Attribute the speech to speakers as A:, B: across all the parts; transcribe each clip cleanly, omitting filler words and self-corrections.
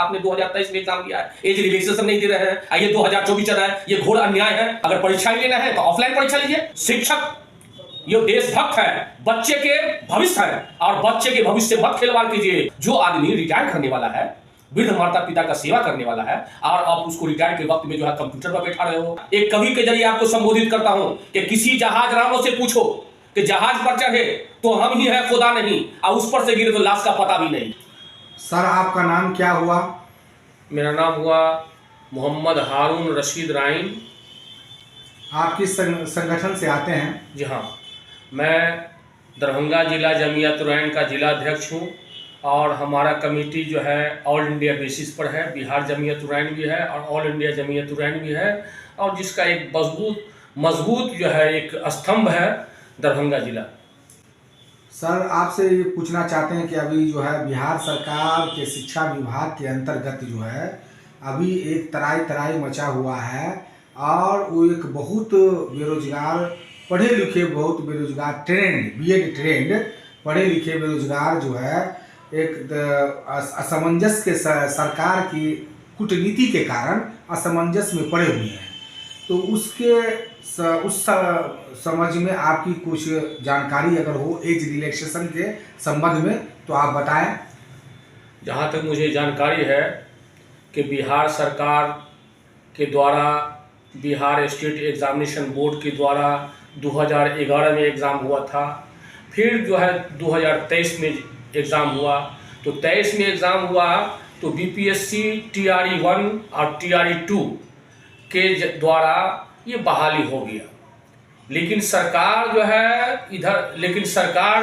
A: आपने 2023 में एग्जाम दिया है, एज रिलैक्सेशन नहीं दे रहे हैं, आइए 2024 चल रहा है, ये घोर अन्याय है। अगर परीक्षा ही लेना है तो ऑफलाइन परीक्षा लीजिए। शिक्षक ये देशभक्त है, बच्चे के भविष्य है, और बच्चे के भविष्य से मत खिलवाड़ कीजिए। जो आदमी रिटायर करने वाला है, वृद्ध माता पिता का सेवा करने वाला है, और आप उसको रिटायर के वक्त में जो है कंप्यूटर पर बैठा रहे हो। एक कवि के जरिए आपको संबोधित करता हूं कि किसी जहाज रामों से पूछो कि जहाज पर चढ़े तो हम ही है, खुदा नहीं, और उस पर से गिरे तो लाश का पता भी नहीं।
B: सर आपका नाम क्या हुआ?
A: मेरा नाम हुआ मोहम्मद हारून रशीद राइन।
B: आप किस संगठन से आते हैं?
A: जी हाँ, मैं दरभंगा जिला जमीयत उर्रैन का जिला अध्यक्ष हूँ, और हमारा कमेटी जो है ऑल इंडिया बेसिस पर है। बिहार जमीयत उर्रैन भी है और ऑल इंडिया जमीयत उर्रैन भी है, और जिसका एक मजबूत जो है एक स्तंभ है दरभंगा जिला।
B: सर आपसे ये पूछना चाहते हैं कि अभी जो है बिहार सरकार के शिक्षा विभाग के अंतर्गत जो है अभी एक तराई मचा हुआ है, और वो एक बहुत बेरोजगार पढ़े लिखे बहुत बेरोजगार बीएड ट्रेंड पढ़े लिखे बेरोजगार जो है एक असमंजस के सरकार की कूटनीति के कारण असमंजस में पड़े हुए हैं। तो उस समझ में आपकी कुछ जानकारी अगर हो एज रिलैक्सेशन के संबंध में तो आप बताएं।
A: जहाँ तक मुझे जानकारी है कि बिहार सरकार के द्वारा बिहार स्टेट एग्जामिनेशन बोर्ड के द्वारा 2011 में एग्ज़ाम हुआ था, फिर जो है 2023 में एग्ज़ाम हुआ। तो 23 में एग्ज़ाम हुआ तो बीपीएससी TRE 1 और TRE 2 के द्वारा ये बहाली हो गया। लेकिन सरकार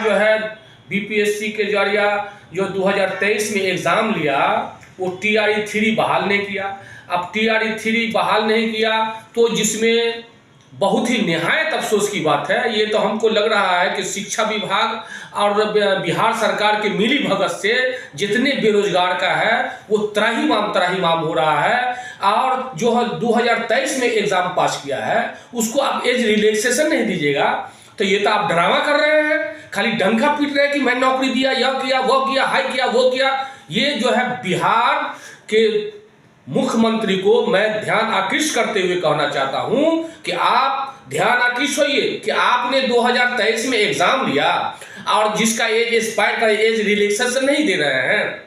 A: जो है बीपीएससी के जरिए जो 2023 में एग्ज़ाम लिया वो TRE 3 बहाल नहीं किया। अब TRE 3 बहाल नहीं किया तो जिसमें बहुत ही निहायत अफसोस की बात है। ये तो हमको लग रहा है कि शिक्षा विभाग और बिहार सरकार के मिली भगत से जितने बेरोजगार का है वो त्राहिमाम हो रहा है, और जो 2023 में एग्जाम पास किया है उसको आप एज रिलैक्सेशन नहीं दीजिएगा तो ये तो आप ड्रामा कर रहे हैं, खाली डंका पीट रहे हैं कि मैं नौकरी दिया, यह किया, वो किया, हाई किया, वो किया। ये जो है बिहार के मुख्यमंत्री को मैं ध्यान आकृष्ट करते हुए कहना चाहता हूं कि आप ध्यान आकृष्ट होइए कि आपने 2023 में एग्जाम लिया और जिसका एज एक्सपायर का एज रिलैक्सेशन नहीं दे रहे हैं,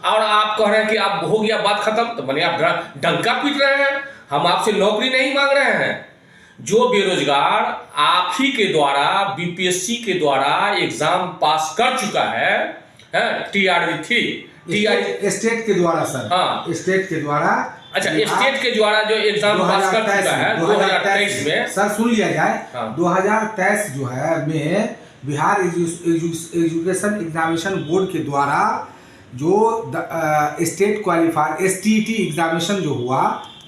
A: और आप कह रहे हैं कि आप हो गया बात खत्म, तो माने आप डंका पीट रहे हैं। हम आपसे नौकरी नहीं मांग रहे हैं। जो बेरोजगार आप ही के द्वारा बीपीएससी के द्वारा एग्जाम पास कर चुका है TRE 3
B: स्टेट के द्वारा सर,
A: हाँ
B: स्टेट के द्वारा,
A: अच्छा स्टेट के द्वारा जो एग्जाम पास कर चुका है 2023 में,
B: सर सुन लिया जाए,
A: हाँ।
B: 2023 जो है में बिहार एजुकेशन एग्जामिनेशन बोर्ड के द्वारा जो स्टेट क्वालिफाइड STT एग्जामिनेशन जो हुआ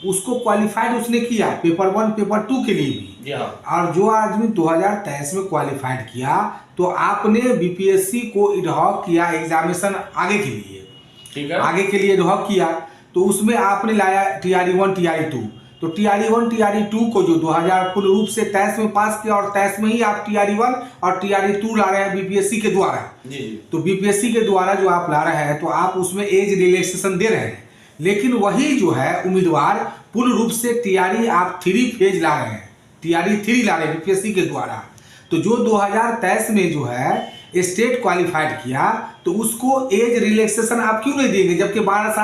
B: उसको क्वालिफाइड उसने किया पेपर 1 पेपर 2 के लिए भी,
A: हाँ।
B: और जो आदमी 2023 में क्वालिफाइड किया तो आपने बीपीएससी को एडहॉक किया एग्जामिनेशन आगे के लिए,
A: ठीक है,
B: आगे के लिए एडहॉक किया, तो उसमें आपने लाया TRE 1 TRE 2। तो TRE 1 TRE 2 को जो 2000 पूर्ण रूप से 23 में पास किया और 23 में ही आप TRE 1 और TRE 2 ला रहे हैं बीपीएससी के द्वारा
A: जी।
B: तो बीपीएससी के द्वारा जो आप ला रहे हैं तो आप उसमें एज रिलैक्सेशन दे रहे हैं, लेकिन वही जो है उम्मीदवार पूर्ण रूप से TRE आप 3 फेज ला रहे हैं, TRE 3 ला रहे हैं बीपीएससी के द्वारा। तो जो 2023 में जो है स्टेट क्वालिफाइड किया तो उसको एज रिलैक्सेशन आप क्यों नहीं देंगे, जबकि 12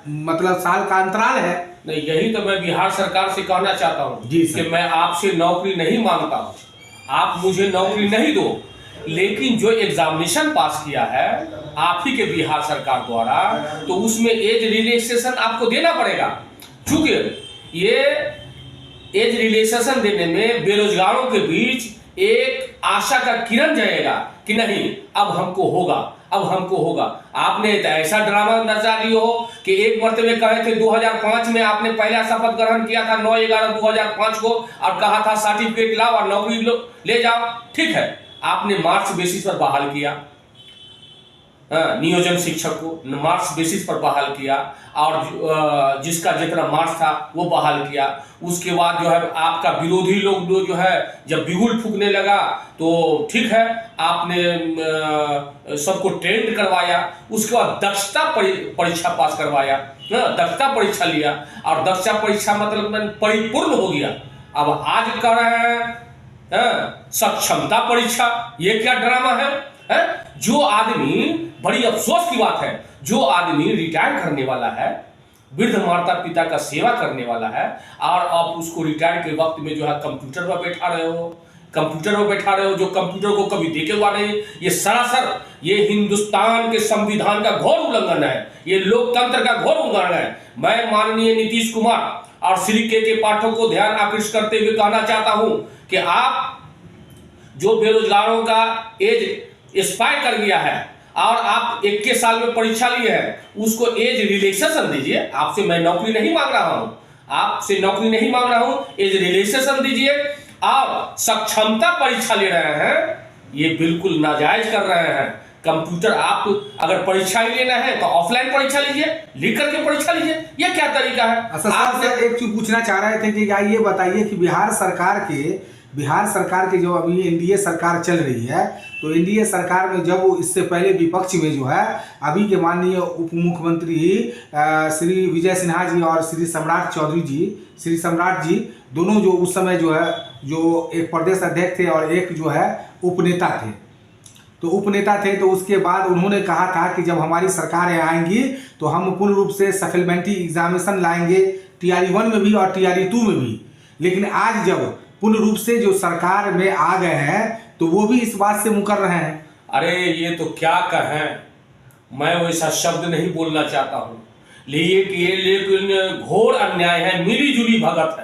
B: मतलब साल का अंतराल है।
A: नहीं, यही तो मैं बिहार सरकार से कहना चाहता हूँ कि मैं आपसे नौकरी नहीं मांगता हूँ, आप मुझे नौकरी नहीं दो, लेकिन जो एग्जामिनेशन पास किया है आप ही के बिहार सरकार द्वारा तो उसमें एज रिलैक्सेशन आपको देना पड़ेगा। चूंकि ये एज रिलैक्सेशन देने में बेरोजगारों के बीच एक आशा का किरण जाएगा कि नहीं अब हमको होगा। आपने ऐसा ड्रामा नचा दिए हो कि एक मरतबे कहे थे 2005 में आपने पहला शपथ ग्रहण किया था 9/11/2005 को और कहा था सर्टिफिकेट लाओ और नौकरी ले जाओ, ठीक है, आपने मार्च बेसिस पर बहाल किया, नियोजन शिक्षक को मार्क्स बेसिस पर बहाल किया, और जिसका जितना मार्क्स था वो बहाल किया। उसके बाद जो है आपका विरोधी लोग जो है जब बिगुल फूकने लगा तो ठीक है, आपने सबको ट्रेंड करवाया। उसके बाद दक्षता परीक्षा पास करवाया, दक्षता परीक्षा लिया, और दक्षता परीक्षा मतलब परिपूर्ण हो गया। अब आज कर रहे हैं सक्षमता परीक्षा। ये क्या ड्रामा है? जो आदमी, बड़ी अफसोस की बात है, जो आदमी रिटायर करने वाला है, वृद्ध माता पिता का सेवा करने वाला है, और आप उसको रिटायर के वक्त में जो है कंप्यूटर पर बैठा रहे हो, जो कंप्यूटर को कभी देखे हुआ नहीं। ये सरासर ये हिंदुस्तान के संविधान का घोर उल्लंघन है, ये लोकतंत्र का घोर उल्लंघन है। मैं माननीय नीतीश कुमार और श्री के पाठक को ध्यान आकृष्ट करते हुए कहना चाहता हूं कि आप जो बेरोजगारों का एज एक्सपायर कर गया है और आप 21 साल में परीक्षा लिए हैं, उसको एज रिलैक्सेशन दीजिए। आपसे मैं नौकरी नहीं मांग रहा हूं, एज रिलैक्सेशन दीजिए। और सक्षमता परीक्षा ले रहे हैं, ये बिल्कुल नाजायज कर रहे हैं। कंप्यूटर, आप अगर परीक्षा ही लेना है तो ऑफलाइन परीक्षा लीजिए, लिख करके परीक्षा लीजिए। ये क्या तरीका है?
B: आपसे एक चीज पूछना चाह रहे थे कि ये बताइए कि बिहार सरकार के जो अभी एनडीए सरकार चल रही है, तो एनडीए सरकार में जब वो इससे पहले विपक्ष में जो है अभी के माननीय उप मुख्यमंत्री श्री विजय सिन्हा जी और श्री सम्राट जी दोनों जो उस समय जो है जो एक प्रदेश अध्यक्ष थे और एक जो है उपनेता थे, तो उसके बाद उन्होंने कहा था कि जब हमारी सरकार आएंगी तो हम पूर्ण रूप से सप्लीमेंट्री एग्जामिनेशन लाएंगे, TRE 1 में भी और TRE 2 में भी। लेकिन आज जब पूर्ण रूप से जो सरकार में आ गए हैं तो वो भी इस बात से मुकर रहे हैं।
A: अरे ये तो क्या कहें, मैं वैसा शब्द नहीं बोलना चाहता हूँ, लेकिन घोर अन्याय है, मिली जुली भगत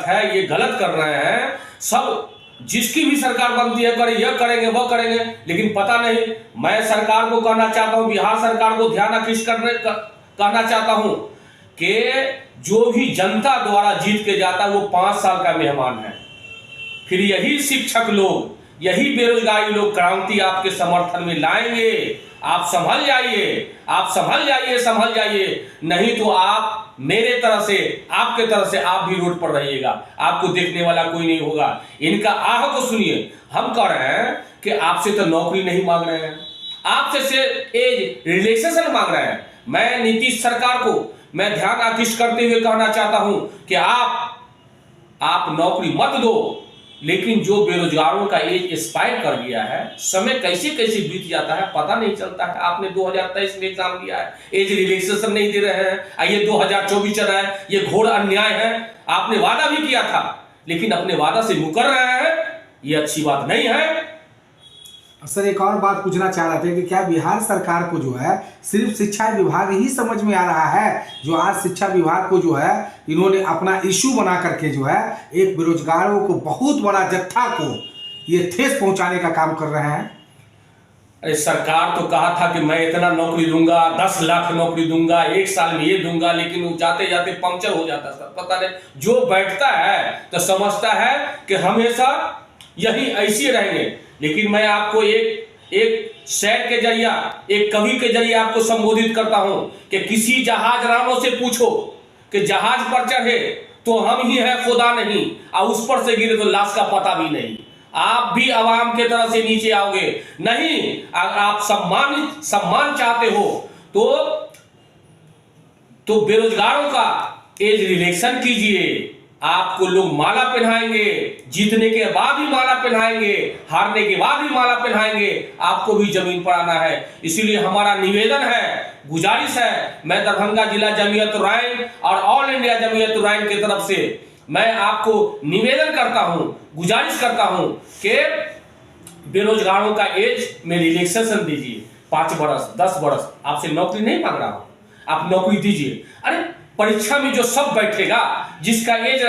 A: है। ये गलत कर रहे हैं सब। जिसकी भी सरकार बनती है करे, यह करेंगे वह करेंगे, लेकिन पता नहीं। मैं सरकार को कहना चाहता हूं, बिहार सरकार को ध्यान आकृष्ट कहना चाहता हूं कि जो भी जनता द्वारा जीत के जाता है वो 5 साल का मेहमान है। फिर यही शिक्षक लोग, यही बेरोजगारी लोग क्रांति आपके समर्थन में लाएंगे। आप संभल जाइए, नहीं तो आप मेरे तरह से, आपके तरह से आप भी रोड पर रहिएगा, आपको देखने वाला कोई नहीं होगा। इनका आह को सुनिए। हम कह रहे हैं कि आपसे तो नौकरी नहीं मांग रहे हैं, आपसे से एज रिलैक्सेशन मांग रहे हैं। मैं नीतीश सरकार को मैं ध्यान आकृष्ट करते हुए कहना चाहता हूं कि आप नौकरी मत दो, लेकिन जो बेरोजगारों का एज एक्सपायर कर गया है, समय कैसे बीत जाता है पता नहीं चलता है। आपने 2023 में एग्जाम दिया है, एज रिलैक्सेशन नहीं दे रहे हैं, ये 2024 चल रहा है। ये घोर अन्याय है। आपने वादा भी किया था, लेकिन अपने वादा से मुकर रहे हैं, ये अच्छी बात नहीं है।
B: सर एक और बात पूछना चाह रहे थे कि क्या बिहार सरकार को जो है सिर्फ शिक्षा विभाग ही समझ में आ रहा है, जो आज शिक्षा विभाग को जो है इन्होंने अपना इशू बना करके जो है एक बेरोजगारों को, बहुत बड़ा जत्था को ये ठेस पहुंचाने का काम कर रहे हैं?
A: अरे सरकार तो कहा था कि मैं इतना नौकरी दूंगा, 10 लाख नौकरी दूंगा, 1 साल में ये दूंगा, लेकिन वो जाते जाते पंक्चर हो जाता सर। पता नहीं, जो बैठता है तो समझता है कि हमेशा यही ऐसे रहेंगे। लेकिन मैं आपको एक शेर के जरिए, एक कवि के जरिए आपको संबोधित करता हूं कि किसी जहाज रामों से पूछो कि जहाज पर चढ़े तो हम ही हैं, खुदा नहीं, और उस पर से गिरे तो लाश का पता भी नहीं। आप भी आवाम के तरह से नीचे आओगे नहीं। अगर आप सम्मान चाहते हो तो बेरोजगारों का एज रिलैक्सेशन कीजिए। आपको लोग माला पहनाएंगे, जीतने के बाद भी माला पहनाएंगे, हारने के बाद भी माला पहनाएंगे। आपको भी जमीन पर आना है। इसीलिए हमारा निवेदन है, गुजारिश है, मैं दरभंगा जिला जमीयत उर्रायन और ऑल इंडिया जमीयत उर्रायन की तरफ से मैं आपको निवेदन करता हूं, गुजारिश करता हूं कि बेरोजगारों का एज में रिलैक्सेशन दीजिए। 5 बरस 10 बरस, आपसे नौकरी नहीं मांग रहा हूं, आप नौकरी दीजिए। अरे परीक्षा में जो सब बैठेगा, जिसका एज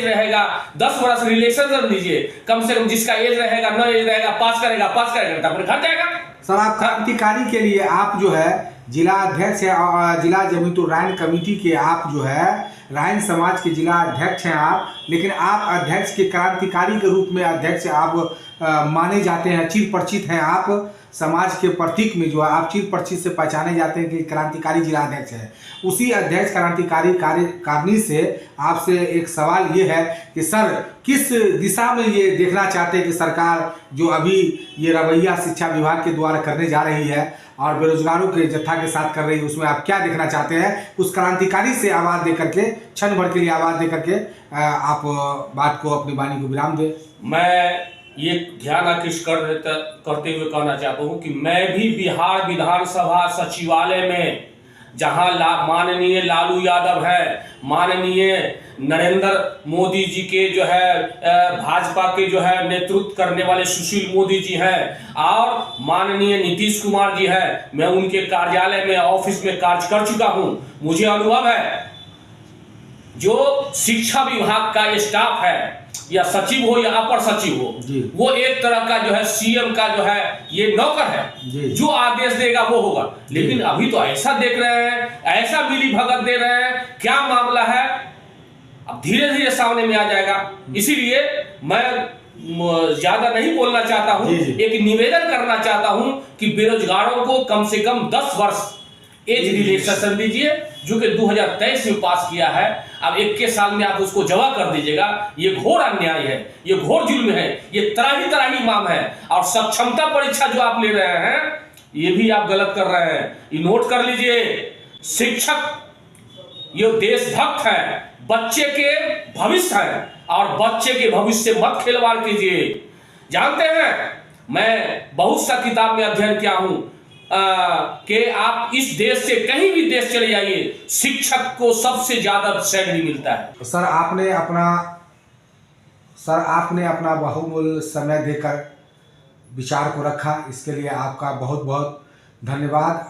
A: रहेगा 10 वर्ष रिलैक्सेशन दीजिए। कम से कम जिसका एज रहेगा, न एज रहेगा, पास करेगा तो अपने घर जाएगा।
B: सर आप क्रांतिकारी के लिए आप जो है जिला अध्यक्ष है, जिला जमीयत उर्रायन कमेटी के आप जो है रायन समाज के जिला अध्यक्ष हैं आप, लेकिन आप अध्यक्ष के क्रांतिकारी के रूप में अध्यक्ष आप माने जाते हैं, चिर परिचित हैं आप। समाज के प्रतीक में जो है आप चीर परिचित से पहचाने जाते हैं कि क्रांतिकारी जिला अध्यक्ष है। उसी अध्यक्ष क्रांतिकारी कार्यकारिणी से आपसे एक सवाल ये है कि सर किस दिशा में ये देखना चाहते हैं कि सरकार जो अभी ये रवैया शिक्षा विभाग के द्वारा करने जा रही है और बेरोजगारों के जत्था के साथ कर रही है, उसमें आप क्या देखना चाहते हैं? उस क्रांतिकारी से आवाज़ दे करके, क्षण भर के लिए आवाज़ दे करके आप बात को, अपनी वाणी को विराम दें।
A: मैं ये ध्यान आकृष्ट करते हुए कहना चाहता हूँ कि मैं भी बिहार विधानसभा सचिवालय में, जहाँ माननीय लालू यादव है, माननीय नरेंद्र मोदी जी के जो है भाजपा के जो है नेतृत्व करने वाले सुशील मोदी जी हैं और माननीय नीतीश कुमार जी हैं, मैं उनके कार्यालय में, ऑफिस में कार्य कर चुका हूँ। मुझे अनुभव है। जो शिक्षा विभाग का स्टाफ है, या सचिव हो या अपर सचिव हो, वो एक तरह का जो है सीएम का जो है ये नौकर है, जो आदेश देगा वो होगा। लेकिन अभी तो ऐसा देख रहे हैं, ऐसा मिली भगत दे रहे हैं, क्या मामला है अब धीरे धीरे सामने में आ जाएगा। इसीलिए मैं ज्यादा नहीं बोलना चाहता हूं, एक निवेदन करना चाहता हूं कि बेरोजगारों को कम से कम 10 वर्ष एज रिलैक्सेशन दीजिए, जो कि 2023 में पास किया है। अब 21 साल में आप उसको जमा कर दीजिएगा। ये घोर अन्याय है, ये घोर जुल्म है, ये तराही तराही माम है। और सक्षमता परीक्षा जो आप ले रहे हैं, ये भी आप गलत कर रहे हैं। ये नोट कर लीजिए, शिक्षक ये देशभक्त है, बच्चे के भविष्य है, और बच्चे के भविष्य से मत खिलवाड़ कीजिए। जानते हैं, मैं बहुत सा किताब में अध्ययन किया हूं कि आप इस देश से कहीं भी देश चले जाइए, शिक्षक को सबसे ज्यादा सैलरी मिलता है।
B: सर आपने अपना बहुमूल्य समय देकर विचार को रखा, इसके लिए आपका बहुत बहुत धन्यवाद।